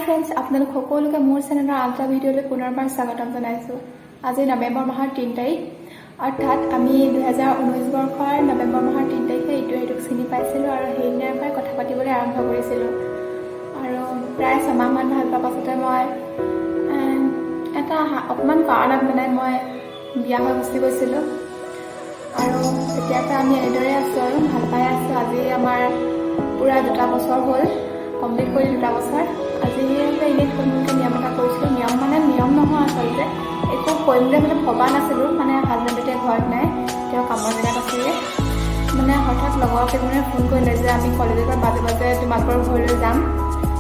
Friends, আপোনালোক সকলোকে মোৰ চেনেলৰ আল্ট্ৰা ভিডিঅ'লৈ পুনৰবাৰ স্বাগতম জনাইছোঁ। আজি নৱেম্বৰ মাহৰ 3 তাৰিখ, অৰ্থাৎ আমি 2019 বৰ্ষৰ নৱেম্বৰ মাহৰ 3 তাৰিখে ইটোৱে সিটোক চিনি পাইছিলোঁ আৰু সেইদিনাৰ পৰাই কথা পাতিবলৈ আৰম্ভ কৰিছিলোঁ। আৰু প্ৰায় 6 মাহমান ভাল পোৱাৰ পাছতে মই এটা অকণমান কাৰণত মই বিয়া হৈ গুচি গৈছিলোঁ। আৰু তেতিয়াৰ পৰা আমি এনেদৰে আছোঁ আৰু ভাল পাই আছোঁ। আজি আমাৰ পূৰা 2টা বছৰ হ'ল, কমপ্লিট কৰি 2টা বছৰ। আজি এনেই থুলমূলকৈ নিয়ম এটা কৰিছিলোঁ। নিয়ম নহয়, আচলতে একো কৰিম বুলি ভবা নাছিলোঁ। হাজবেণ্ড এতিয়া ঘৰত নাই, তেওঁ কামৰ জেগাত আছেগৈ। হঠাৎ লগৰ কেইজনে ফোন কৰিলে যে আমি কলেজৰ পৰা বাজে তোমালোকৰ ঘৰলৈ যাম।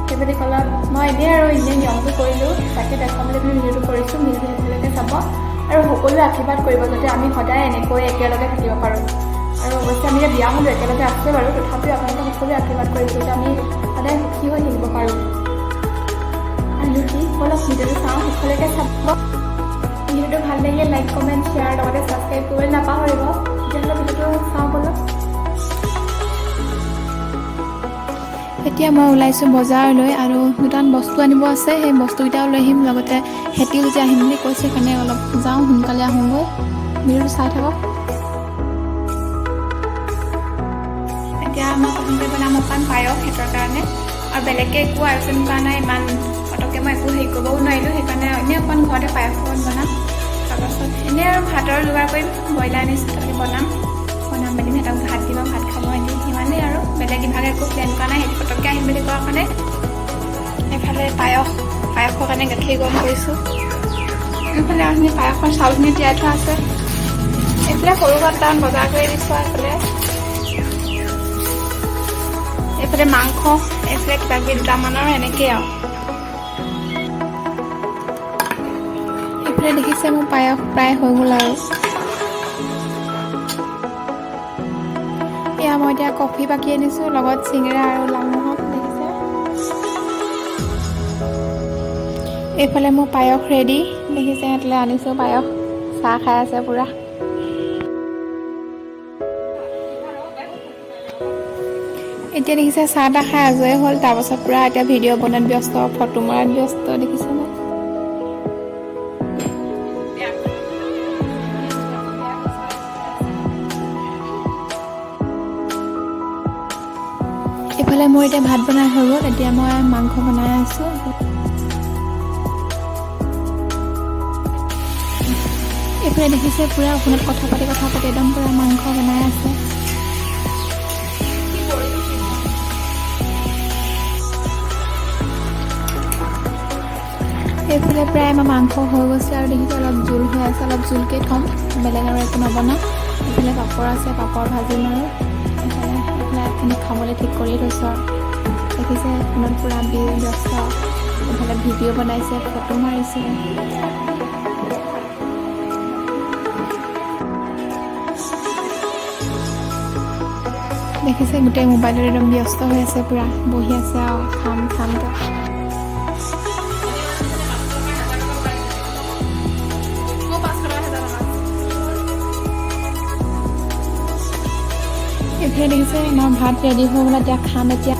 সেই বুলি ক'লত মই এনেই নিয়মটো কৰিলোঁ, তাকে দেখাম বুলি ভিডিঅ'টো কৰিছোঁ। মিলি সেইফালকে চাব আৰু সকলোৱে আশীৰ্বাদ কৰিব যাতে আমি সদায় এনেকৈ একেলগে থাকিব পাৰোঁ। আৰু অৱশ্যে আমি এতিয়া বিয়া হ'লোঁ, একেলগে আছোঁ বাৰু, তথাপিও আপোনালোকে সকলোৱে আশীৰ্বাদ কৰিব যাতে আমি সদায় সুখী হৈ থাকিব পাৰোঁ। আৰু কি বলক ভিডিঅ'টো চাওঁ, শেষলৈকে চাব। ভিডিঅ'টো ভাল লাগিলে লাইক, কমেণ্ট, শ্বেয়াৰ লগতে ছাবস্ক্ৰাইব কৰিবলৈ নাপাহৰিব। তেতিয়াহ'লে ভিডিঅ'টো চাওঁ বলক। এতিয়া মই ওলাইছোঁ বজাৰলৈ আৰু দুটামান বস্তু আনিব আছে। সেই বস্তুকেইটাও লৈ আহিম, লগতে হেঁতিও যেতিয়া আহিম বুলি কৈছে, সেইকাৰণে অলপ যাওঁ, সোনকালে আহোঁগৈ। ভিডিঅ'টো চাই থাকক। এতিয়া মই প্ৰথমতে বনাম অকণমান পায়স সিহঁতৰ কাৰণে, আৰু বেলেগকৈ একো আয়োজন কৰা নাই। ইমান পটককৈ মই একো হেৰি কৰিবও নোৱাৰিলোঁ, সেইকাৰণে এনেই অকণমান ঘৰতে পায়স অকণ বনাম। তাৰপাছত এনেই আৰু ভাতৰ যোগাৰ কৰিম, ব্ৰইলাৰ আনিছোঁ, তাকে বনাম মেলি সিহঁতক ভাত দিব, ভাত খাব আনি সিমানেই আৰু। বেলেগ ইভাগে একো প্লেন কৰা নাই, সিহঁতি পটককৈ আহিম বুলি কোৱাৰ কাৰণে। এইফালে পায়সৰ কাৰণে গাখীৰ গৰম কৰিছোঁ। এইফালে আমি পায়সৰ চাউলখিনি তিয়াই থোৱা আছে। এইফালে সৰু টাউন বজাৰ কৰি দিছোঁ। এইফালে মাংস, এইফালে কিবাকিবি দুটামানৰ এনেকেই আৰু। এইফালে দেখিছে মোৰ পায়স প্ৰায় হৈ গ'ল আৰু। এয়া মই এতিয়া কফি বাকি আনিছোঁ, লগত চিঙৰা আৰু লালমোহন দেখিছে। এইফালে মোৰ পায়স ৰেডি দেখিছে, সিহঁতলৈ আনিছোঁ পায়স, চাহ খাই আছে পূৰা। এতিয়া দেখিছে চাহ তাহ খাই আজৰি হ'ল। তাৰপাছত পূৰা এতিয়া ভিডিঅ' বনোৱাত ব্যস্ত, ফটো মৰাত ব্যস্ত দেখিছেনে। এইফালে মোৰ এতিয়া ভাত বনাই হৈ গ'ল। এতিয়া মই মাংস বনাই আছোঁ। এইফালে দেখিছে পূৰা ফোনত কথা পাতি একদম পূৰা মাংস বনাই আছে। এইফালে প্ৰায় আমাৰ মাংস হৈ গৈছে আৰু দেখিছে অলপ জোল হৈ আছে, অলপ জোলকৈ থ'ম, বেলেগ আৰু একো নবনাওঁ। এইফালে পাপৰ আছে, পাপৰ ভাজিম আৰু এইফালে আপুনি খাবলৈ ঠিক কৰিয়ে থৈছোঁ আৰু। দেখিছে ফোনত পূৰা ব্যস্ত। এইফালে ভিডিঅ' বনাইছে, ফটো মাৰিছে। দেখিছে গোটেই মোবাইলত একদম ব্যস্ত হৈ আছে, পূৰা বহি আছে আৰু খামকৈ। এইফালে দেখিছে আমাৰ ভাত ৰেডি হৈ গ'ল, এতিয়া খাম। এতিয়া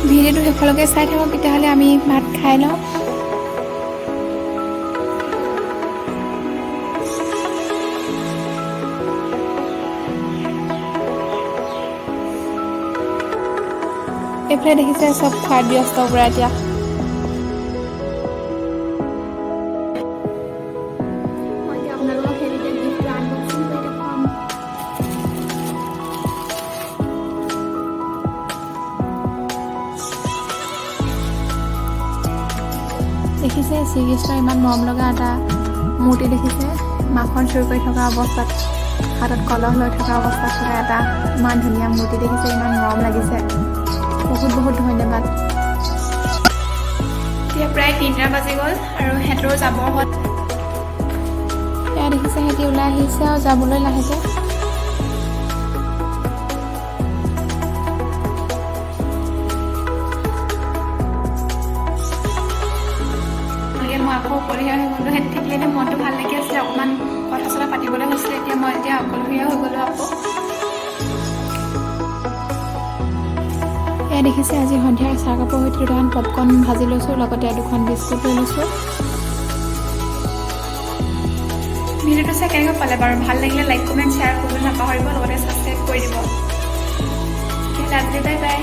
ভিডিঅ'টো শেষলৈকে চাই থাকক, তেতিয়াহ'লে আমি ভাত খাই লওঁ। এইফালে দেখিছে চব খোৱাত ব্যস্ত পূৰা এতিয়া। মই এতিয়া আপোনালোকক গিফ্টটো আনবক্সিং কৰি দেখুৱাম। দেখিছে শ্ৰীকৃষ্ণৰ ইমান মৰম লগা এটা মূৰ্তি দেখিছে। মাখন চুৰ কৰি থকা অৱস্থাত, হাতত কলহ লৈ থকা অৱস্থাত থকা এটা ইমান ধুনীয়া মূৰ্তি দেখিছে, ইমান মৰম লাগিছে। বহুত ধন্যবাদ। এতিয়া প্ৰায় 3টা বাজি গ'ল আৰু সিহঁতৰো যাবৰ হ'ল। এয়া দেখিছে সিহঁতি ওলাই আহিছে আৰু যাবলৈ লাহেকৈ। আকৌ অকলশৰীয়া হৈ গ'লোঁ। সেইটো থাকিলে এতিয়া মনটো ভাল লাগি আছিলে, অকণমান কথা চথা পাতিবলৈ হৈছিলে। এতিয়া মই অকলশৰীয়া হৈ গ'লোঁ আকৌ। এয়া দেখিছে আজি সন্ধিয়াৰ চাহ কাপৰ সৈতে দুটামান পপকৰ্ণ ভাজি লৈছোঁ, লগতে 2খন বিস্কুট লৈ লৈছোঁ। ভিডিঅ'টো চাই কেনেকৈ পালে বাৰু? ভাল লাগিলে লাইক কমেণ্ট শ্বেয়াৰ কৰিবলৈ নাপাহৰিব, লগতে ছাবস্ক্ৰাইব কৰি দিব। Bye bye.